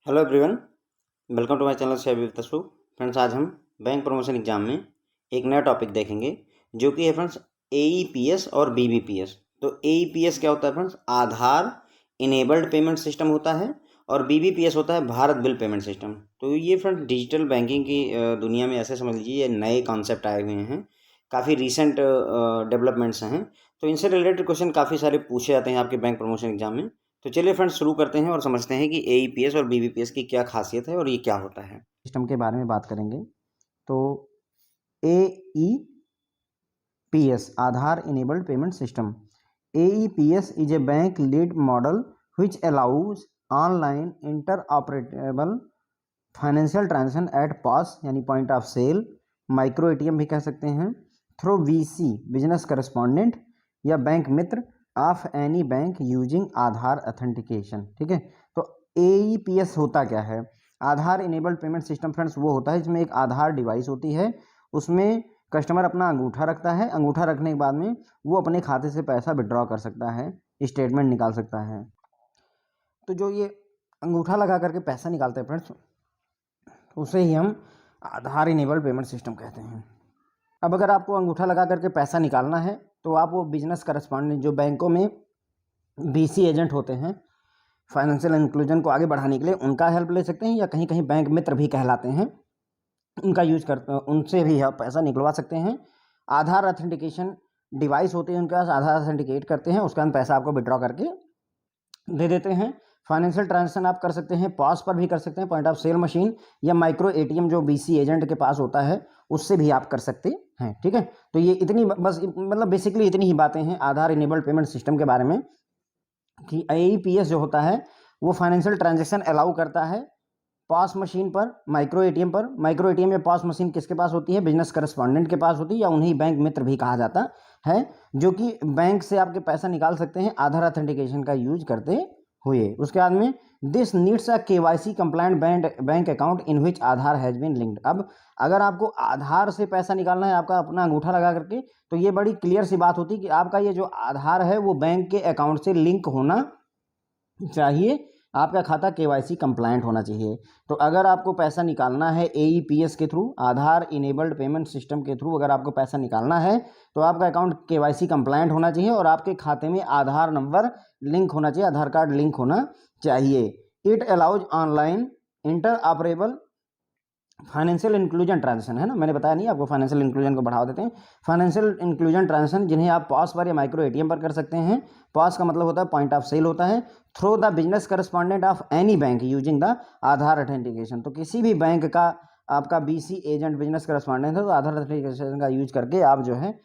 Hello everyone, welcome to my channel share with us. Friends, आज हम bank promotion exam में एक नया टॉपिक देखेंगे जो कि है फ्रेंड्स एईपीएस और बीबीपीएस। तो एईपीएस क्या होता है फ्रेंड्स? आधार इनेबल्ड पेमेंट सिस्टम होता है और बीबीपीएस होता है भारत बिल पेमेंट सिस्टम। तो ये फ्रेंड्स डिजिटल बैंकिंग की दुनिया में ऐसे समझ लीजिए ये नए कॉन्सेप्ट आए हुए हैं, काफ़ी रिसेंट डेवलपमेंट्स हैं। तो इनसे रिलेटेड क्वेश्चन काफ़ी सारे पूछे जाते हैं आपके बैंक प्रमोशन एग्जाम में। तो चलिए फ्रेंड्स शुरू करते हैं और समझते हैं कि एईपीएस और बीबीपीएस की क्या खासियत है और ये क्या होता है। सिस्टम के बारे में बात करेंगे। तो AEPS Aadhaar enabled payment system. AEPS is a bank led model which allows online interoperable financial transaction at POS यानी point of sale, micro ATM भी कह सकते हैं, थ्रू वीसी बिजनेस करस्पॉन्डेंट या bank Mitra of any bank using Aadhaar authentication. ठीक है, तो AEPS होता क्या है? Aadhaar enabled payment system friends वो होता है जिसमें एक आधार डिवाइस होती है, उसमें कस्टमर अपना अंगूठा रखता है, अंगूठा रखने के बाद में वो अपने खाते से पैसा विड्रॉ कर सकता है, स्टेटमेंट निकाल सकता है। तो जो ये अंगूठा लगा करके पैसा निकालते हैं फ्रेंड्स, उसे ही हम आधार इनेबल्ड पेमेंट सिस्टम कहते हैं। अब अगर आपको अंगूठा लगा करके पैसा निकालना है तो आप वो बिजनेस करस्पॉन्डेंट जो बैंकों में बीसी एजेंट होते हैं फाइनेंशियल इंक्लूजन को आगे बढ़ाने के लिए, उनका हेल्प ले सकते हैं, या कहीं कहीं बैंक मित्र भी कहलाते हैं, उनका यूज करते हैं, उनसे भी आप पैसा निकलवा सकते हैं। आधार अथेंटिकेशन डिवाइस होते हैं उनके पास, आधार अथेंटिकेट करते हैं, उसके बाद पैसा आपको विड्रॉ करके दे देते हैं। फाइनेंशियल ट्रांजेक्शन आप कर सकते हैं, पॉस पर भी कर सकते हैं, पॉइंट ऑफ सेल मशीन या माइक्रो एटीएम जो बीसी एजेंट के पास होता है उससे भी आप कर सकते हैं। ठीक है, तो ये इतनी बस मतलब बेसिकली इतनी ही बातें हैं आधार इनेबल्ड पेमेंट सिस्टम के बारे में कि एईपीएस जो होता है वो फाइनेंशियल ट्रांजेक्शन अलाउ करता है पॉस मशीन पर, माइक्रो एटीएम पर। माइक्रो एटीएम या पॉस मशीन किसके पास होती है? बिजनेस करस्पॉन्डेंट के पास होती है, या उन्हें बैंक मित्र भी कहा जाता है, जो कि बैंक से आपके पैसा निकाल सकते हैं आधार अथेंटिकेशन का यूज करते हुए। उसके बाद में this needs a KYC compliant bank account in which Aadhaar has been linked. अब अगर आपको आधार से पैसा निकालना है आपका अपना अंगूठा लगा करके, तो ये बड़ी क्लियर सी बात होती है कि आपका ये जो आधार है वो बैंक के अकाउंट से लिंक होना चाहिए, आपका खाता केवाईसी कंप्लायंट होना चाहिए। तो अगर आपको पैसा निकालना है एईपीएस के थ्रू, आधार इनेबल्ड पेमेंट सिस्टम के थ्रू अगर आपको पैसा निकालना है तो आपका अकाउंट केवाईसी कंप्लायंट होना चाहिए और आपके खाते में आधार नंबर लिंक होना चाहिए, आधार कार्ड लिंक होना चाहिए। It allows online inter operable financial inclusion transaction, है ना, मैंने बताया नहीं आपको, फाइनेंशियल इंक्लूजन को बढ़ावा देते हैं। फाइनेंशियल इंक्लूजन ट्रांजेक्शन जिन्हें आप पॉस पर या माइक्रो एटीएम पर कर सकते हैं। पॉस का मतलब होता है पॉइंट ऑफ सेल होता है, through the business correspondent of any bank using the Aadhaar authentication. तो किसी भी बैंक का आपका बीसी एजेंट बिजनेस करस्पॉन्डेंट है तो आधार अथेंटिकेशन का यूज करके आप जो है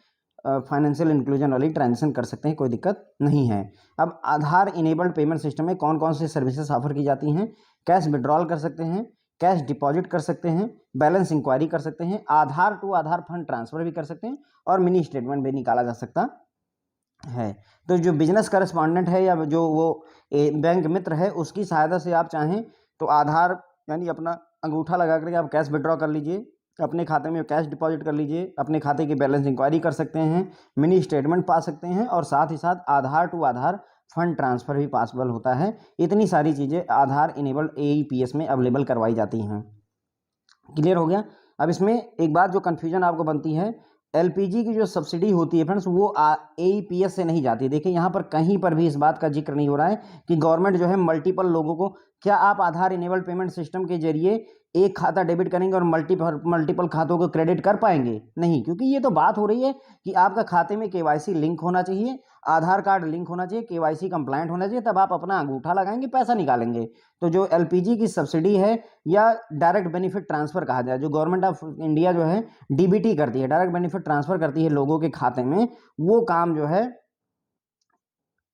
फाइनेंशियल इंक्लूजन वाली ट्रांजेक्शन कर सकते हैं, कोई दिक्कत नहीं है। अब आधार इनेबल्ड पेमेंट सिस्टम में कौन कौन सी सर्विसेज ऑफर की जाती हैं? कैश विड्रॉल कर सकते हैं, कैश डिपॉजिट कर सकते हैं, बैलेंस इंक्वायरी कर सकते हैं, आधार टू आधार फंड ट्रांसफर भी कर सकते हैं और मिनी स्टेटमेंट भी निकाला जा सकता है। तो जो बिजनेस करस्पॉन्डेंट है या जो वो बैंक मित्र है उसकी सहायता से आप चाहें तो आधार यानी अपना अंगूठा लगा करके आप कैश विड्रॉ कर लीजिए, अपने खाते में कैश डिपॉजिट कर लीजिए, अपने खाते की बैलेंस इंक्वायरी कर सकते हैं, मिनी स्टेटमेंट पा सकते हैं और साथ ही साथ आधार टू आधार फंड ट्रांसफ़र भी पॉसिबल होता है। इतनी सारी चीज़ें आधार इनेबल्ड एईपीएस में अवेलेबल करवाई जाती हैं। क्लियर हो गया? अब इसमें एक बात जो कन्फ्यूजन आपको बनती है, एलपीजी की जो सब्सिडी होती है फ्रेंड्स वो एईपीएस से नहीं जाती। देखिए यहाँ पर कहीं पर भी इस बात का जिक्र नहीं हो रहा है कि गवर्नमेंट जो है मल्टीपल लोगों को, क्या आप आधार इनेबल्ड पेमेंट सिस्टम के जरिए एक खाता डेबिट करेंगे और मल्टीपल खातों को क्रेडिट कर पाएंगे? नहीं, क्योंकि ये तो बात हो रही है कि आपका खाते में केवाईसी लिंक होना चाहिए, आधार कार्ड लिंक होना चाहिए, केवाईसी कंप्लायंट होना चाहिए, तब आप अपना अंगूठा लगाएंगे पैसा निकालेंगे। तो जो एलपीजी की सब्सिडी है या डायरेक्ट बेनिफिट ट्रांसफ़र कहा जाए, जो गवर्नमेंट ऑफ इंडिया जो है डीबीटी करती है, डायरेक्ट बेनिफिट ट्रांसफ़र करती है लोगों के खाते में, वो काम जो है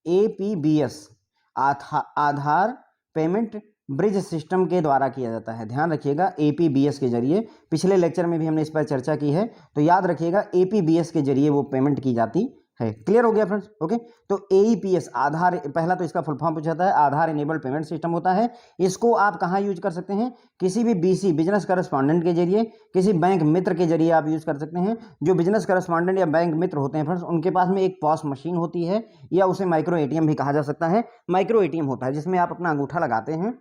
एपीबीएस आधार पेमेंट ब्रिज सिस्टम के द्वारा किया जाता है। ध्यान रखिएगा, एपीबीएस के जरिए, पिछले लेक्चर में भी हमने इस पर चर्चा की है, तो याद रखिएगा एपीबीएस के जरिए वो पेमेंट की जाती है। क्लियर हो गया फ्रेंड्स? ओके, तो एईपीएस आधार, पहला तो इसका फुल फॉर्म पूछा जाता है, आधार इनेबल्ड पेमेंट सिस्टम होता है। इसको आप कहाँ यूज कर सकते हैं? किसी भी बीसी बिजनेस करस्पॉन्डेंट के जरिए, किसी बैंक मित्र के जरिए आप यूज कर सकते हैं। जो बिजनेस करस्पॉन्डेंट या बैंक मित्र होते हैं फ्रेंड्स, उनके पास में एक पॉस मशीन होती है या उसे माइक्रो एटीएम भी कहा जा सकता है। माइक्रो एटीएम होता है जिसमें आप अपना अंगूठा लगाते हैं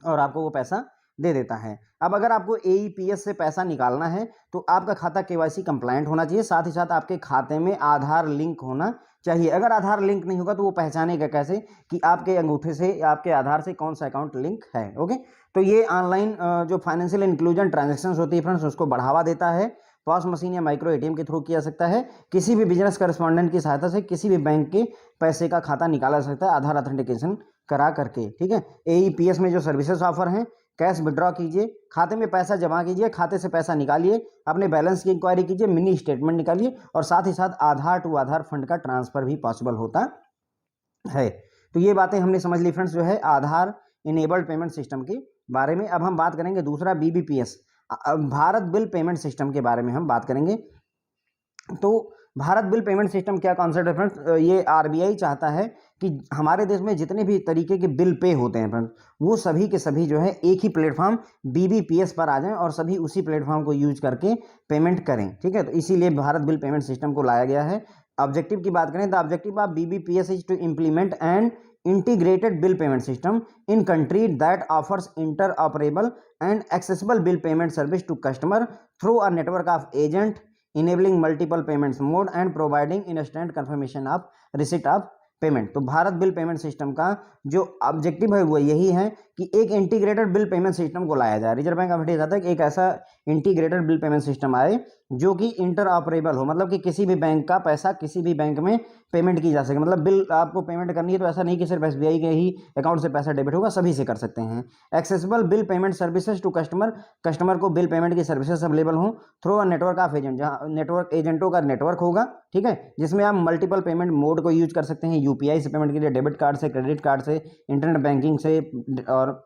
और आपको वो पैसा दे देता है। अब अगर आपको एईपीएस से पैसा निकालना है तो आपका खाता केवाईसी कंप्लायंट होना चाहिए, साथ ही साथ आपके खाते में आधार लिंक होना चाहिए। अगर आधार लिंक नहीं होगा तो वो पहचानेगा कैसे कि आपके अंगूठे से, आपके आधार से कौन सा अकाउंट लिंक है। ओके, तो ये ऑनलाइन जो फाइनेंशियल इंक्लूजन ट्रांजेक्शन होती है फ्रेंड्स, उसको बढ़ावा देता है। पॉस मशीन या माइक्रो एटीएम के थ्रू किया जा सकता है। किसी भी बिजनेस करस्पॉन्डेंट की सहायता से किसी भी बैंक के पैसे का खाता निकाला जा सकता है आधार ऑथेंटिकेशन करा करके। ठीक है, एईपीएस में जो सर्विसेज ऑफर हैं, कैश विड्रॉ कीजिए, खाते में पैसा जमा कीजिए, खाते से पैसा निकालिए, अपने बैलेंस की इंक्वायरी कीजिए, मिनी स्टेटमेंट निकालिए, और साथ ही साथ आधार टू आधार फंड का ट्रांसफर भी पॉसिबल होता है। तो ये बातें हमने समझ ली फ्रेंड्स, जो है आधार इनेबल्ड पेमेंट सिस्टम के बारे में। अब हम बात करेंगे दूसरा BBPS, Bharat bill payment system के बारे में हम बात करेंगे। तो भारत बिल पेमेंट सिस्टम क्या कॉन्सेप्ट है फ्रेंड्स, ये आरबीआई चाहता है कि हमारे देश में जितने भी तरीके के बिल पे होते हैं फ्रेंड्स, वो सभी के सभी जो है एक ही प्लेटफॉर्म बीबीपीएस पर आ जाएं और सभी उसी प्लेटफॉर्म को यूज करके पेमेंट करें। ठीक है, तो इसीलिए भारत बिल पेमेंट सिस्टम को लाया गया है। ऑब्जेक्टिव की बात करें, the objective of BBPS is to implement and integrated bill payment system in country that offers interoperable and accessible bill payment service to customer through a network of agent, enabling multiple payments mode and providing instant confirmation of receipt of payment. तो Bharat bill payment system का जो objective है वो यही है कि एक integrated bill payment system को लाया जाए। रिजर्व बैंक ऑफ इंडिया चाहता है कि एक ऐसा इंटीग्रेटेड बिल पेमेंट सिस्टम आए जो कि इंटर ऑपरेबल हो, मतलब कि किसी भी बैंक का पैसा किसी भी बैंक में पेमेंट की जा सके। मतलब बिल आपको पेमेंट करनी है तो ऐसा नहीं कि सिर्फ एसबीआई के ही अकाउंट से पैसा डेबिट होगा, सभी से कर सकते हैं। Accessible bill payment services to customer, customer को बिल पेमेंट की सर्विसेज अवेलेबल हो through a network of agent, जहाँ नेटवर्क एजेंटों का नेटवर्क होगा। ठीक है, जिसमें आप मल्टीपल पेमेंट मोड को यूज कर सकते हैं, यूपीआई से पेमेंट के लिए, डेबिट कार्ड से, क्रेडिट कार्ड से, इंटरनेट बैंकिंग से, और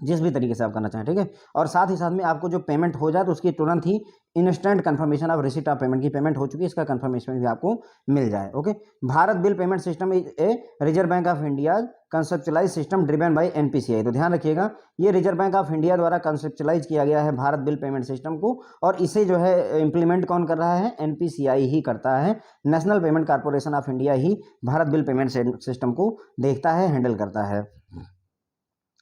जिस भी तरीके से आप करना चाहें। ठीक है, और साथ ही साथ में आपको जो पेमेंट हो जाए तो उसकी तुरंत ही instant confirmation of receipt of payment की पेमेंट हो चुकी है, इसका कंफर्मेशन भी आपको मिल जाए। Okay, Bharat bill payment system is a reserve bank of India conceptualise system driven by NPCI. तो ध्यान रखिएगा, ये रिजर्व बैंक ऑफ इंडिया द्वारा कंसेप्चुलाइज किया गया है भारत बिल पेमेंट सिस्टम को, और इसे जो है इंप्लीमेंट कौन कर रहा है, एनपीसीआई ही करता है। National payment corporation of India he Bharat bill payment system को देखता है, हैंडल करता है।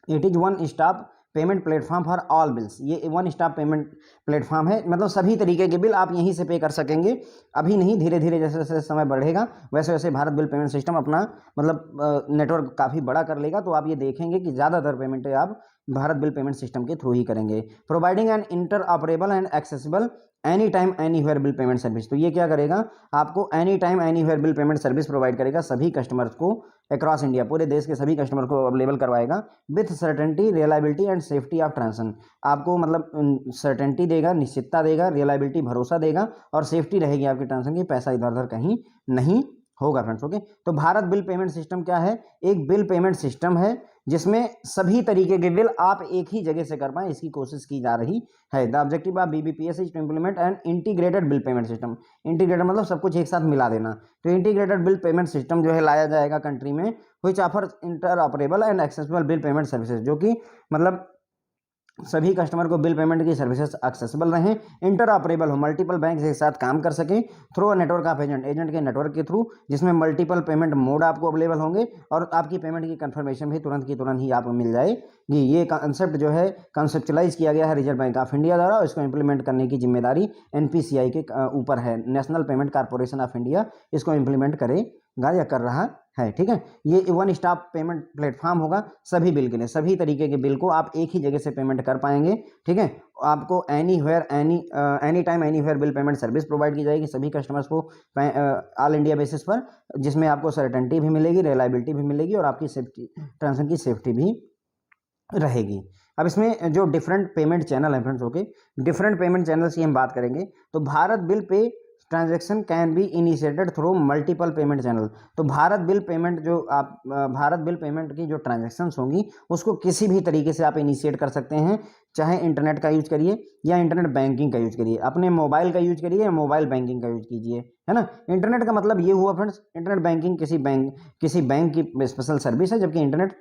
It is one stop payment platform for all bills, ये वन स्टॉप पेमेंट प्लेटफॉर्म है, मतलब सभी तरीके के बिल आप यहीं से पे कर सकेंगे। अभी नहीं, धीरे धीरे जैसे जैसे समय बढ़ेगा वैसे वैसे भारत बिल पेमेंट सिस्टम अपना मतलब नेटवर्क काफ़ी बड़ा कर लेगा, तो आप ये देखेंगे कि ज़्यादातर पेमेंटें आप भारत बिल पेमेंट सिस्टम के थ्रू ही करेंगे। Providing N inter operable and accessible any time anywhere bill payment service, तो ये क्या करेगा, आपको any time anywhere bill payment service provide करेगा सभी कस्टमर्स को अक्रॉस इंडिया, पूरे देश के सभी कस्टमर को अवेलेबल करवाएगा with certainty, reliability and safety of transaction. आपको मतलब सर्टेनिटी देगा, निश्चितता देगा, रियलाइबिलिटी भरोसा देगा, और सेफ्टी रहेगी आपके ट्रांजेक्शन की, पैसा इधर उधर कहीं नहीं होगा फ्रेंड्स। ओके, तो भारत बिल पेमेंट सिस्टम क्या है, एक बिल पेमेंट सिस्टम है जिसमें सभी तरीके के बिल आप एक ही जगह से कर पाएं, इसकी कोशिश की जा रही है। The objective of BBPS is to implement an integrated bill payment system. Integrated मतलब सब कुछ एक साथ मिला देना। तो इंटीग्रेटेड बिल पेमेंट सिस्टम जो है लाया जाएगा कंट्री में, which offers inter operable and accessible bill payment services, जो कि मतलब सभी कस्टमर को बिल पेमेंट की सर्विसेज एक्सेसिबल रहें, इंटर ऑपरेबल हो, मल्टीपल बैंक एक साथ काम कर सकें, through a network of agent, agent के नेटवर्क के थ्रू, जिसमें मल्टीपल पेमेंट मोड आपको अवेलेबल होंगे, और आपकी पेमेंट की कंफर्मेशन भी तुरंत की तुरंत ही आपको मिल जाएगी। ये कॉन्सेप्ट जो है कंसेप्चुलाइज किया गया है रिजर्व बैंक ऑफ इंडिया द्वारा, और इसको इंप्लीमेंट करने की जिम्मेदारी एनपीसीआई के ऊपर है, national payment corporation of India इसको इंप्लीमेंट करेगा या कर रहा है। ठीक है, ये वन स्टॉप पेमेंट प्लेटफॉर्म होगा सभी बिल के लिए, सभी तरीके के बिल को आप एक ही जगह से पेमेंट कर पाएंगे। ठीक है, आपको anywhere any time anywhere bill payment service provide की जाएगी सभी कस्टमर्स को ऑल इंडिया बेसिस पर, जिसमें आपको सर्टेनिटी भी मिलेगी, रिलायबिलिटी भी मिलेगी, और आपकी सेफ्टी, ट्रांजेक्शन की सेफ्टी भी रहेगी। अब इसमें जो डिफरेंट पेमेंट चैनल है friends, okay, different payment channels की हम बात करेंगे। तो भारत बिल पे transaction can be initiated through multiple payment channel. तो भारत बिल पेमेंट जो आप भारत बिल पेमेंट की जो ट्रांजैक्शंस होंगी उसको किसी भी तरीके से आप इनिशिएट कर सकते हैं, चाहे इंटरनेट का यूज करिए या इंटरनेट बैंकिंग का यूज करिए, अपने मोबाइल का यूज करिए या मोबाइल बैंकिंग का यूज कीजिए, है ना। इंटरनेट का मतलब ये हुआ फ्रेंड्स, इंटरनेट बैंकिंग किसी बैंक की स्पेशल सर्विस है, जबकि इंटरनेट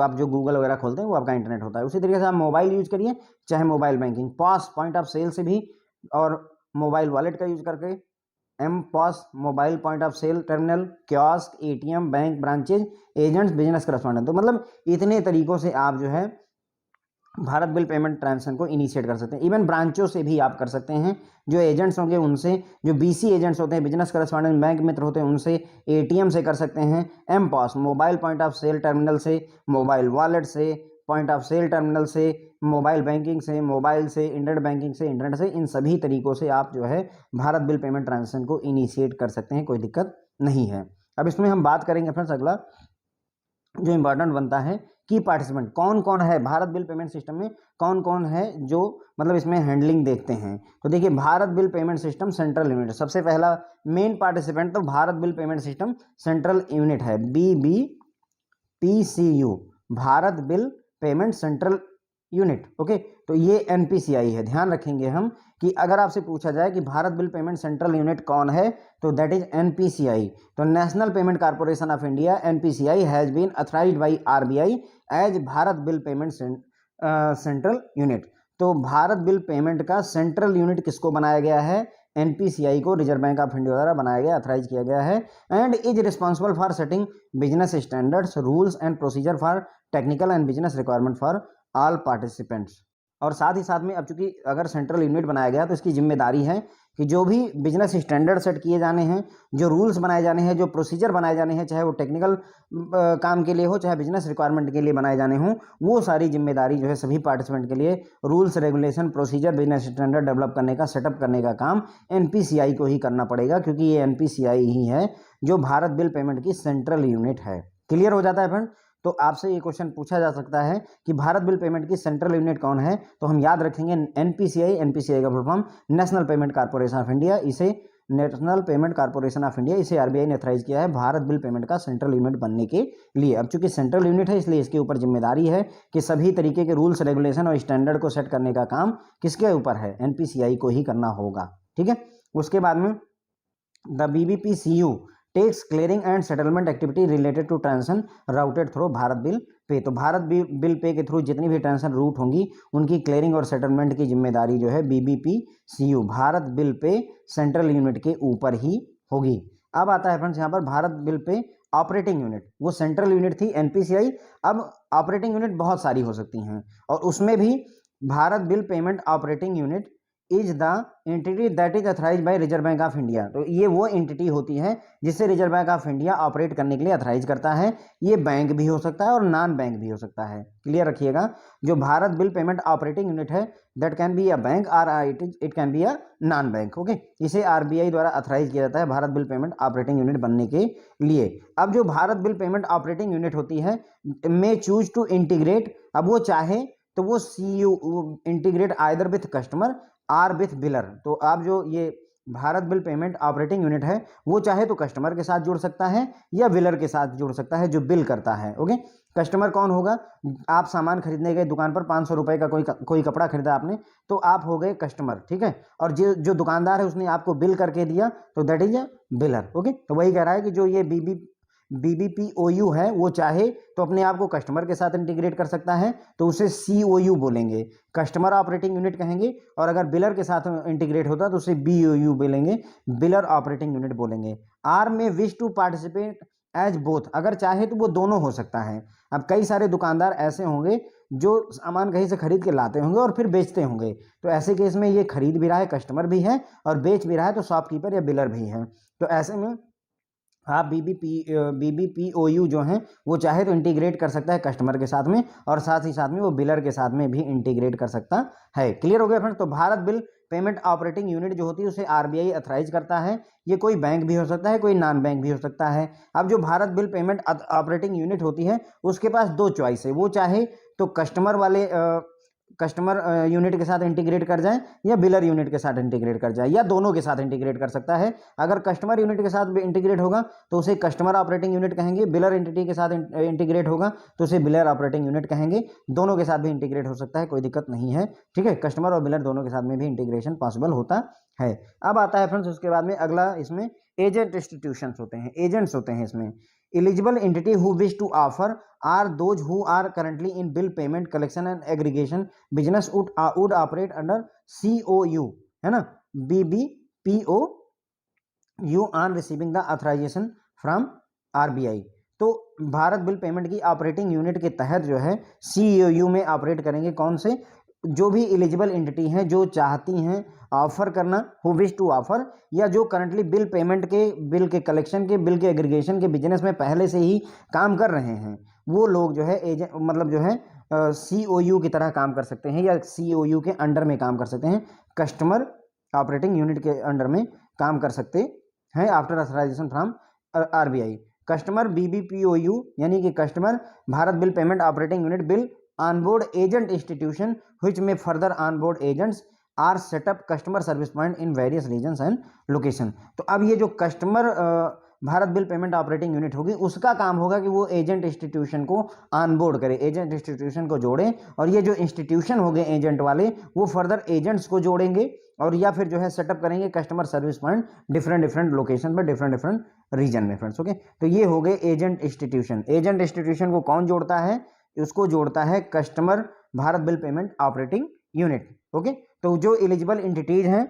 आप जो गूगल वगैरह खोलते हैं वो आपका इंटरनेट होता है। उसी तरीके से आप मोबाइल यूज करिए, चाहे mobile banking, POS point of sale से भी, और मोबाइल वॉलेट का यूज करके M POS, mobile point of sale terminal, kiosk, ATM, bank branches, agents, business correspondent. तो मतलब इतने तरीकों से आप जो है भारत बिल पेमेंट ट्रांजेक्शन को इनिशिएट कर सकते हैं। इवन ब्रांचों से भी आप कर सकते हैं, जो एजेंट्स होंगे उनसे, जो बीसी एजेंट्स होते हैं, बिजनेस करस्पॉन्डेंट, बैंक मित्र होते हैं उनसे, एटीएम से कर सकते हैं, M POS mobile point of sale terminal से, मोबाइल वॉलेट से, पॉइंट ऑफ सेल टर्मिनल से, मोबाइल बैंकिंग से, मोबाइल से, इंटरनेट बैंकिंग से, इंटरनेट से, इन सभी तरीकों से आप जो है भारत बिल पेमेंट ट्रांजेक्शन को इनिशिएट कर सकते हैं, कोई दिक्कत नहीं है। अब इसमें हम बात करेंगे फ्रेंड्स, अगला जो इंपॉर्टेंट बनता है की पार्टिसिपेंट कौन कौन है भारत बिल पेमेंट सिस्टम में, कौन कौन है जो मतलब इसमें हैंडलिंग देखते हैं। तो देखिए Bharat bill payment system central unit, सबसे पहला मेन पार्टिसिपेंट तो Bharat bill payment system central unit है, BBPCU, Bharat bill payment central unit. Okay, तो ये NPCI है। ध्यान रखेंगे हम कि अगर आपसे पूछा जाए कि Bharat bill payment central unit कौन है, तो दैट इज NPCI। तो national payment corporation of India NPCI has been authorised by RBI as Bharat bill payment central unit. तो भारत बिल पेमेंट का सेंट्रल यूनिट किसको बनाया गया है, NPCI को, रिजर्व बैंक ऑफ इंडिया द्वारा बनाया गया, अथराइज किया गया है, and is responsible for setting business standards, rules and procedure for technical and business requirement for all participants. और साथ ही साथ में अब चूंकि अगर सेंट्रल यूनिट बनाया गया तो इसकी जिम्मेदारी है कि जो भी बिजनेस स्टैंडर्ड सेट किए जाने हैं, जो रूल्स बनाए जाने हैं, जो प्रोसीजर बनाए जाने हैं, चाहे वो टेक्निकल काम के लिए हो, चाहे बिजनेस रिक्वायरमेंट के लिए बनाए जाने हों, वो सारी जिम्मेदारी जो है सभी पार्टिसिपेंट के लिए rules regulation procedure business standard develop करने का, सेटअप करने का काम NPCI को ही करना पड़ेगा, क्योंकि ये NPCI ही है जो भारत बिल पेमेंट की सेंट्रल यूनिट है। क्लियर हो जाता है फ्रेंड। तो आपसे ये क्वेश्चन पूछा जा सकता है कि भारत बिल पेमेंट की सेंट्रल यूनिट कौन है, तो हम याद रखेंगे NPCI का full form national payment corporation of India, इसे national payment corporation of India, इसे RBI ने अथराइज किया है भारत बिल पेमेंट का सेंट्रल यूनिट बनने के लिए। अब चूंकि सेंट्रल यूनिट है इसलिए इसके ऊपर जिम्मेदारी है कि सभी तरीके के रूल्स रेगुलेशन और स्टैंडर्ड को सेट करने का काम किसके ऊपर है, NPCI को ही करना होगा। ठीक है, उसके बाद में the BBPCU takes clearing and settlement activity related to transaction routed through Bharat bill pay. तो भारत बिल पे के थ्रू जितनी भी ट्रांजेक्शन रूट होंगी उनकी क्लियरिंग और सेटलमेंट की जिम्मेदारी जो है BBPCU भारत बिल पे सेंट्रल यूनिट के ऊपर ही होगी। अब आता है फ्रेंड्स यहाँ पर Bharat bill pay operating unit, वो सेंट्रल यूनिट थी NPCI, अब ऑपरेटिंग यूनिट बहुत सारी हो सकती हैं और उसमें भी Bharat bill payment operating unit is the entity that is authorized by reserve bank of India. तो ये वो एंटिटी होती है जिससे reserve bank of India operate करने के लिए अथराइज करता है। ये बैंक भी हो सकता है और नॉन बैंक भी हो सकता है। क्लियर रखिएगा, जो Bharat bill payment operating unit है that can be a bank और it can be a non bank. Okay, इसे RBI द्वारा अथराइज किया जाता है Bharat bill payment operating unit बनने के लिए। अब जो Bharat bill payment operating unit होती है मे चूज टू इंटीग्रेट, अब वो चाहे तो वो CU integrate either with customer or with biller. तो आप जो ये Bharat bill payment operating unit है वो चाहे तो कस्टमर के साथ जुड़ सकता है या बिलर के साथ जुड़ सकता है जो बिल करता है। ओके, कस्टमर कौन होगा, आप सामान खरीदने गए दुकान पर, 500 रुपए का कोई कपड़ा खरीदा आपने, तो आप हो गए कस्टमर। ठीक है, और जो दुकानदार है उसने आपको बिल करके दिया तो that is a wheeler. Okay, तो वही कह रहा है कि जो ये BBPOU है वो चाहे तो अपने आप को कस्टमर के साथ इंटीग्रेट कर सकता है तो उसे COU बोलेंगे, कस्टमर ऑपरेटिंग यूनिट कहेंगे, और अगर बिलर के साथ इंटीग्रेट होता तो उसे BOU बोलेंगे, बिलर ऑपरेटिंग यूनिट बोलेंगे। Or may wish to participate as both, अगर चाहे तो वो दोनों हो सकता है। अब कई सारे दुकानदार ऐसे होंगे जो सामान कहीं से खरीद के लाते होंगे और फिर बेचते होंगे, तो ऐसे केस में ये खरीद भी रहा है, कस्टमर भी है, और बेच भी रहा है तो शॉपकीपर या बिलर भी है। तो ऐसे में आप BBPOU जो हैं वो चाहे तो इंटीग्रेट कर सकता है कस्टमर के साथ में, और साथ ही साथ में वो बिलर के साथ में भी इंटीग्रेट कर सकता है। क्लियर हो गया फ्रेंड्स। तो Bharat bill payment operating unit जो होती है उसे RBI अथराइज करता है। ये कोई बैंक भी हो सकता है, कोई नॉन बैंक भी हो सकता है। अब जो Bharat bill payment operating unit होती है उसके पास दो चॉइस है, वो चाहे तो कस्टमर यूनिट के साथ इंटीग्रेट कर जाए या बिलर यूनिट के साथ इंटीग्रेट कर जाए, या दोनों के साथ इंटीग्रेट कर सकता है। अगर कस्टमर यूनिट के साथ इंटीग्रेट होगा तो उसे कस्टमर ऑपरेटिंग यूनिट कहेंगे, बिलर एंटिटी के साथ इंटीग्रेट होगा तो उसे बिलर ऑपरेटिंग यूनिट कहेंगे। दोनों के साथ भी इंटीग्रेट हो सकता है, कोई दिक्कत नहीं है। ठीक है, कस्टमर और बिलर दोनों के साथ में भी इंटीग्रेशन पॉसिबल होता है। अब आता है फ्रेंड्स उसके बाद में अगला, इसमें एजेंट इंस्टीट्यूशंस होते हैं, एजेंट्स होते हैं इसमें। Eligible entity who wish to offer or those who are currently in bill payment collection and aggregation business would operate under COU, है ना, BBPOU upon receiving the authorization from RBI. तो Bharat bill payment की operating unit के तहत जो है सीओयू में operate करेंगे कौन से, जो भी एलिजिबल एंटिटी हैं जो चाहती हैं ऑफर करना, हु विश टू ऑफर, या जो करंटली बिल पेमेंट के, बिल के कलेक्शन के, बिल के एग्रीगेशन के बिजनेस में पहले से ही काम कर रहे हैं, वो लोग जो है एजेंट मतलब जो है सीओयू की तरह काम कर सकते हैं या सीओयू के अंडर में काम कर सकते हैं, कस्टमर ऑपरेटिंग यूनिट के अंडर में काम कर सकते हैं after authorisation from RBI. Customer BBPOU यानी कि customer Bharat bill payment operating unit bill onboard agent institution which में further onboard agents are setup customer service point in various regions and location. तो अब ये जो customer Bharat bill payment operating unit होगी उसका काम होगा कि वो एजेंट इंस्टीट्यूशन को ऑनबोर्ड करे, एजेंट इंस्टीट्यूशन को जोड़ें, और ये जो इंस्टीट्यूशन हो गए एजेंट वाले वो फर्दर एजेंट्स को जोड़ेंगे और या फिर जो है सेटअप करेंगे customer service point different location पर, डिफरेंट रीजन में फ्रेंड्स। ओके, तो ये हो गए एजेंट इंस्टीट्यूशन। एजेंट इंस्टीट्यूशन को कौन जोड़ता है, उसको जोड़ता है customer Bharat bill payment operating unit. Okay, तो जो एलिजिबल एंटिटीज हैं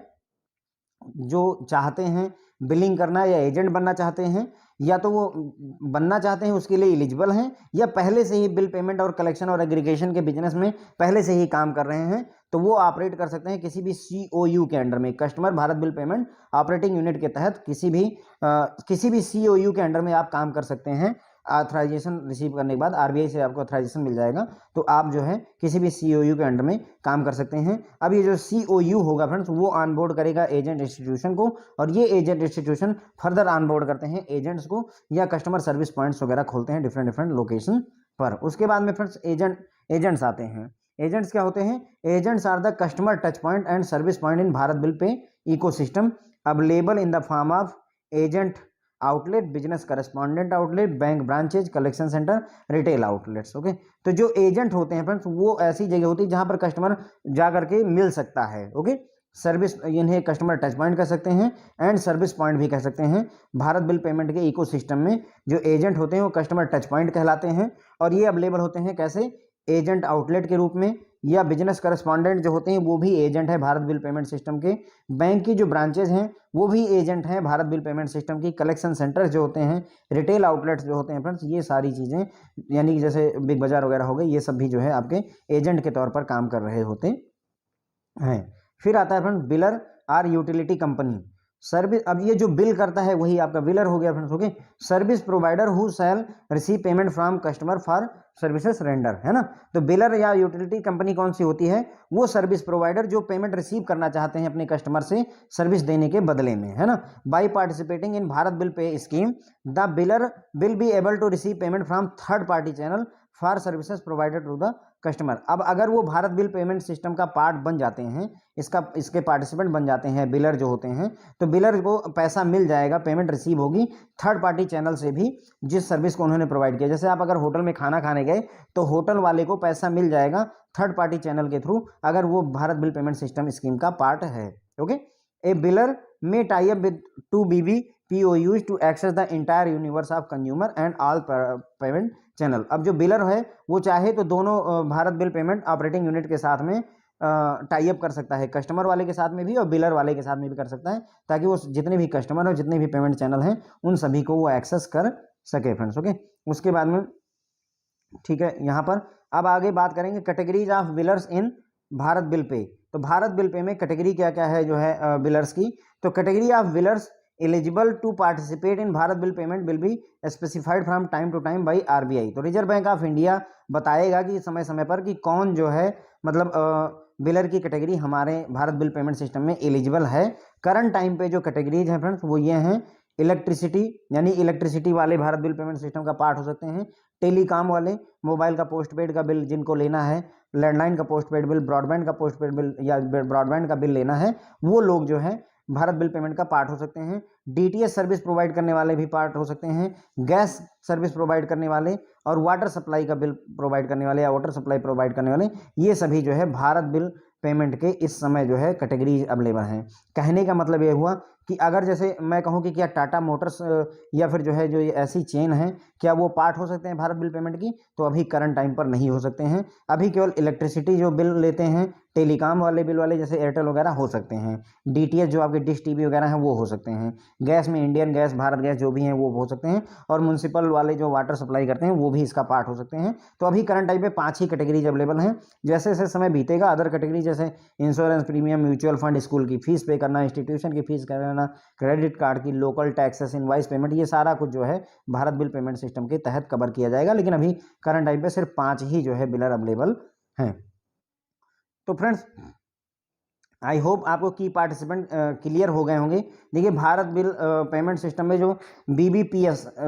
जो चाहते हैं बिलिंग करना या एजेंट बनना चाहते हैं, या तो वो बनना चाहते हैं उसके लिए एलिजिबल हैं, या पहले से ही बिल पेमेंट और कलेक्शन और एग्रीगेशन के बिजनेस में पहले से ही काम कर रहे हैं, तो वो ऑपरेट कर सकते हैं किसी भी सीओयू के अंडर में, customer Bharat bill payment operating unit के तहत किसी भी सीओयू के अंडर में आप काम कर सकते हैं। ऑथराइजेशन रिसीव करने के बाद आरबीआई से आपको ऑथराइजेशन मिल जाएगा, तो आप जो है किसी भी सीओयू के अंडर में काम कर सकते हैं। अब ये जो सीओयू होगा फ्रेंड्स वो ऑनबोर्ड करेगा एजेंट इंस्टीट्यूशन को, और ये एजेंट इंस्टीट्यूशन फर्दर ऑनबोर्ड करते हैं एजेंट्स को या कस्टमर सर्विस पॉइंट्स वगैरह खोलते हैं डिफरेंट लोकेशन पर। उसके बाद में फ्रेंड्स एजेंट्स आते हैं। एजेंट्स क्या होते हैं, agents are the customer touch point and service point in Bharat bill pay ecosystem available in the form of agent outlet, business correspondent outlet, bank branches, collection centre, retail outlets. Okay, तो जो agent होते हैं friends वो ऐसी जगह होती है जहां पर कस्टमर जा करके मिल सकता है। ओके, सर्विस, इन्हें कस्टमर टच पॉइंट कह सकते हैं एंड सर्विस पॉइंट भी कह सकते हैं। भारत बिल पेमेंट के इकोसिस्टम में जो एजेंट होते हैं वो कस्टमर टच पॉइंट कहलाते हैं, और ये अवेलेबल होते हैं कैसे, एजेंट आउटलेट के रूप में, या बिजनेस करस्पॉन्डेंट जो होते हैं वो भी एजेंट है भारत बिल पेमेंट सिस्टम के, बैंक की जो ब्रांचेज हैं वो भी एजेंट हैं भारत बिल पेमेंट सिस्टम की, कलेक्शन सेंटर्स जो होते हैं, रिटेल आउटलेट्स जो होते हैं फ्रेंड्स, ये सारी चीज़ें यानी कि जैसे बिग बाजार वगैरह हो गए, ये सब भी जो है आपके एजेंट के तौर पर काम कर रहे होते हैं। फिर आता है friends biller are utility company service. अब ये जो बिल करता है वही आपका बिलर हो गया friends. Okay, service provider who shell receive payment from customer for services render, है ना। तो बिलर या यूटिलिटी कंपनी कौन सी होती है, वो सर्विस प्रोवाइडर जो पेमेंट रिसीव करना चाहते हैं अपने कस्टमर से सर्विस देने के बदले में, है ना। By participating in Bharat bill pay scheme the biller will be able to receive payment from third party channel for services provided to the customer. अब अगर वो भारत बिल पेमेंट सिस्टम का पार्ट बन जाते हैं, इसके पार्टिसिपेंट बन जाते हैं बिलर जो होते हैं, तो बिलर को पैसा मिल जाएगा, पेमेंट रिसीव होगी थर्ड पार्टी चैनल से भी जिस सर्विस को उन्होंने प्रोवाइड किया। जैसे आप अगर होटल में खाना खाने गए तो होटल वाले को पैसा मिल जाएगा थर्ड पार्टी चैनल के थ्रू, अगर वो Bharat bill payment system scheme का पार्ट है। Okay, a biller may tie up with two BBPOUs to access the entire universe of consumer and all payment channel. अब जो बिलर है वो चाहे तो दोनों Bharat bill payment operating unit के साथ में टाई अप कर सकता है, कस्टमर वाले के साथ में भी और बिलर वाले के साथ में भी कर सकता है, ताकि वो जितने भी कस्टमर और जितने भी पेमेंट चैनल हैं उन सभी को वो एक्सेस कर सके फ्रेंड्स। ओके, उसके बाद में ठीक है, यहाँ पर अब आगे बात करेंगे categories of billers in Bharat bill pay. तो भारत बिल पे में कैटेगरी क्या क्या है जो है बिलर्स की, तो category of billers eligible to participate in Bharat bill payment will be specified from time to time by RBI. तो रिजर्व बैंक ऑफ इंडिया बताएगा कि समय समय पर कि कौन जो है मतलब बिलर की कैटेगरी हमारे भारत बिल पेमेंट सिस्टम में एलिजिबल है। करंट टाइम पे जो कैटेगरीज हैं फ्रेंड्स वो ये हैं, इलेक्ट्रिसिटी यानी इलेक्ट्रिसिटी वाले भारत बिल पेमेंट सिस्टम का पार्ट हो सकते हैं, टेलीकॉम वाले मोबाइल का पोस्टपेड का बिल जिनको लेना है, लैंडलाइन का पोस्टपेड बिल, ब्रॉडबैंड का पोस्टपेड बिल या ब्रॉडबैंड का बिल लेना है, वो लोग जो है भारत बिल पेमेंट का पार्ट हो सकते हैं। डीटीएच सर्विस प्रोवाइड करने वाले भी पार्ट हो सकते हैं, गैस सर्विस प्रोवाइड करने वाले और वाटर सप्लाई का बिल प्रोवाइड करने वाले या वाटर सप्लाई प्रोवाइड करने वाले, ये सभी जो है भारत बिल पेमेंट के इस समय जो है कैटेगरी अवेलेबल हैं। कहने का मतलब ये हुआ कि अगर जैसे मैं कहूँ कि क्या टाटा मोटर्स या फिर जो है जो ये ऐसी चेन है, क्या वो पार्ट हो सकते हैं भारत बिल पेमेंट की? तो अभी करंट टाइम पर नहीं हो सकते हैं। अभी केवल इलेक्ट्रिसिटी जो बिल लेते हैं, टेलीकॉम वाले बिल वाले जैसे एयरटेल वगैरह हो सकते हैं, डीटीएच जो आपके डिश टीवी वगैरह हैं वो हो सकते हैं, गैस में इंडियन गैस, भारत गैस जो भी हैं वो हो सकते हैं, और म्यूनसिपल वाले जो वाटर सप्लाई करते हैं वो भी इसका पार्ट हो सकते हैं। तो अभी करंट टाइम पे 5 ही कैटेगरीज अवेलेबल हैं। जैसे जैसे समय बीतेगा अदर कैटेगरी जैसे insurance premium, mutual fund, school की फीस पे करना, इंस्टीट्यूशन की फीस करना, क्रेडिट कार्ड की, लोकल टैक्सेस, इनवाइस पेमेंट, ये सारा कुछ जो है भारत बिल पेमेंट सिस्टम के तहत कवर किया जाएगा। लेकिन अभी करंट टाइम पे सिर्फ 5 ही जो है बिलर अवेलेबल हैं। तो फ्रेंड्स आई होप आपको की पार्टिसिपेंट क्लियर हो गए होंगे। देखिए भारत बिल पेमेंट सिस्टम में जो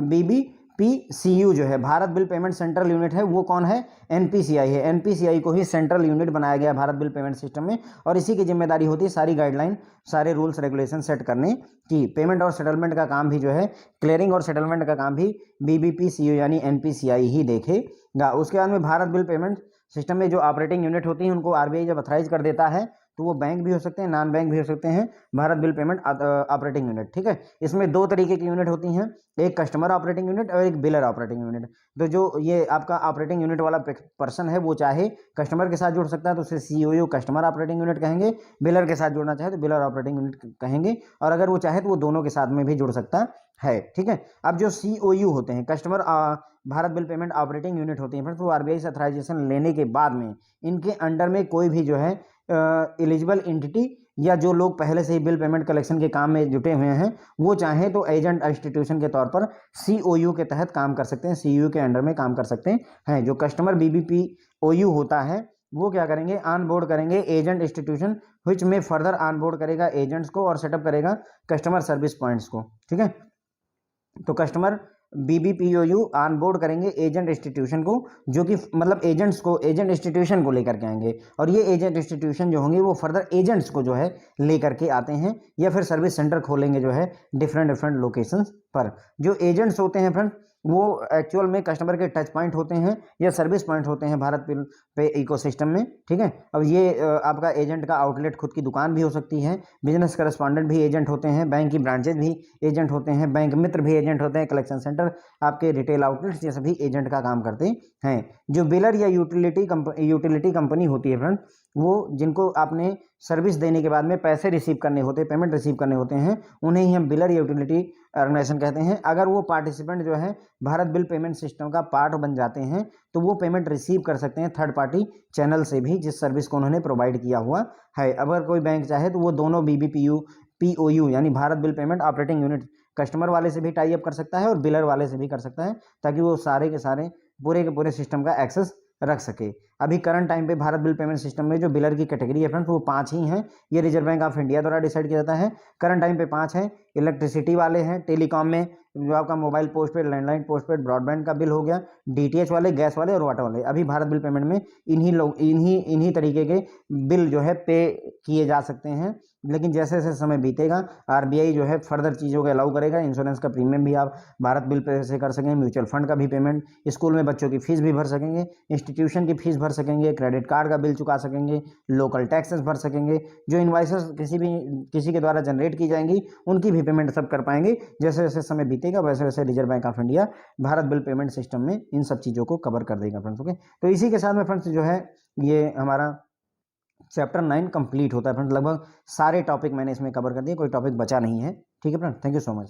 बीबीपीसीयू जो है Bharat bill payment central unit है, वो कौन है? एनपीसीआई है। एनपीसीआई को ही सेंट्रल यूनिट बनाया गया भारत बिल पेमेंट सिस्टम में, और इसी की जिम्मेदारी होती है सारी गाइडलाइन, सारे रूल्स रेगुलेशन सेट करने की। पेमेंट और सेटलमेंट का काम भी जो है, क्लियरिंग और सेटलमेंट का काम भी बीबीपीसीयू यानी एनपीसीआई ही देखेगा। उसके बाद में भारत बिल पेमेंट सिस्टम में जो ऑपरेटिंग यूनिट होती है उनको आरबीआई जब अथराइज कर देता है तो वो बैंक भी हो सकते हैं, नॉन बैंक भी हो सकते हैं, Bharat bill payment operating unit. ठीक है, इसमें दो तरीके की यूनिट होती हैं, एक कस्टमर ऑपरेटिंग यूनिट और एक बिलर ऑपरेटिंग यूनिट। तो जो ये आपका ऑपरेटिंग यूनिट वाला पर्सन है वो चाहे कस्टमर के साथ जुड़ सकता है तो उसे सीओयू कस्टमर ऑपरेटिंग यूनिट कहेंगे, बिलर के साथ जुड़ना चाहे तो बिलर ऑपरेटिंग यूनिट कहेंगे, और अगर वो चाहे तो वो दोनों के साथ में भी जुड़ सकता है। ठीक है, अब जो सीओयू होते हैं, customer Bharat bill payment operating unit होती है, फिर वो आरबीआई से अथराइजेशन लेने के बाद में इनके अंडर में कोई भी जो है एलिजिबल एंटिटी या जो लोग पहले से ही बिल पेमेंट कलेक्शन के काम में जुटे हुए हैं वो चाहे तो एजेंट इंस्टीट्यूशन के तौर पर सीओयू के तहत काम कर सकते हैं, सीओयू के अंडर में काम कर सकते हैं। जो कस्टमर बीबीपीओयू होता है वो क्या करेंगे, ऑन बोर्ड करेंगे एजेंट इंस्टीट्यूशन विच में फर्दर ऑन बोर्ड करेगा एजेंट्स को और सेटअप करेगा कस्टमर सर्विस पॉइंट्स को। ठीक है, तो कस्टमर बीबीपीओयू ऑन बोर्ड करेंगे एजेंट इंस्टीट्यूशन को, जो कि मतलब एजेंट्स को, एजेंट इंस्टीट्यूशन को लेकर के आएंगे, और ये एजेंट इंस्टीट्यूशन जो होंगे वो फर्दर एजेंट्स को जो है लेकर के आते हैं, या फिर सर्विस सेंटर खोलेंगे जो है डिफरेंट लोकेशंस पर। जो एजेंट्स होते हैं फ्रेंड वो एक्चुअल में कस्टमर के टच पॉइंट होते हैं या सर्विस पॉइंट होते हैं भारत बिल पे इकोसिस्टम में। ठीक है, अब ये आपका एजेंट का आउटलेट खुद की दुकान भी हो सकती है, बिजनेस करस्पॉन्डेंट भी एजेंट होते हैं, बैंक की ब्रांचेज भी एजेंट होते हैं, बैंक मित्र भी एजेंट होते हैं, कलेक्शन सेंटर, आपके रिटेल आउटलेट्स, ये सभी एजेंट का काम करते हैं। जो बिलर या यूटिलिटी कंपनी होती है फ्रेंड, वो जिनको आपने सर्विस देने के बाद में पैसे रिसीव करने होते हैं, पेमेंट रिसीव करने होते हैं, उन्हें ही हम बिलर या यूटिलिटी ऑर्गेनाइजेशन कहते हैं। अगर वो पार्टिसिपेंट जो है भारत बिल पेमेंट सिस्टम का पार्ट बन जाते हैं तो वो पेमेंट रिसीव कर सकते हैं थर्ड पार्टी चैनल से भी, जिस सर्विस को उन्होंने प्रोवाइड किया हुआ है। अगर कोई बैंक चाहे तो वो दोनों बीबीपीओयू यानी Bharat bill payment operating unit customer वाले से भी टाई अप कर सकता है और बिलर वाले से भी कर सकता है, ताकि वो सारे के सारे पूरे के पूरे सिस्टम का एक्सेस रख सके। अभी करंट टाइम पे भारत बिल पेमेंट सिस्टम में जो बिलर की कैटेगरी है फ्रेंड्स वो 5 ही हैं। ये रिजर्व बैंक ऑफ इंडिया द्वारा डिसाइड किया जाता है। करंट टाइम पे 5 हैं। इलेक्ट्रिसिटी वाले हैं, टेलीकॉम में जो आपका mobile postpaid, landline postpaid, broadband का बिल हो गया, डीटीएच वाले, गैस वाले और वाटर वाले। अभी भारत बिल पेमेंट में इन्हीं तरीके के बिल जो है पे किए जा सकते हैं। लेकिन जैसे जैसे समय बीतेगा आरबीआई जो है फर्दर चीज़ों को अलाउ करेगा। इंश्योरेंस का प्रीमियम भी आप भारत बिल पे से कर सकेंगे, म्यूचुअल फंड का भी पेमेंट, स्कूल में बच्चों की फीस भी भर सकेंगे, इंस्टीट्यूशन की फीस भर सकेंगे, क्रेडिट कार्ड का बिल चुका सकेंगे, लोकल टैक्सेस भर सकेंगे, जो इन्वाइसेस किसी के द्वारा जनरेट की जाएंगी उनकी भी पेमेंट सब कर पाएंगे। जैसे जैसे समय बीतेगा वैसे वैसे reserve bank of India Bharat bill payment system में इन सब चीज़ों को कवर कर देगा फ्रेंड्स। ओके, तो इसी के साथ में फ्रेंड्स जो है ये हमारा चैप्टर 9 कंप्लीट होता है फ्रेंड्स। लगभग सारे टॉपिक मैंने इसमें कवर कर दिए, कोई टॉपिक बचा नहीं है। ठीक है friend, thank you so much.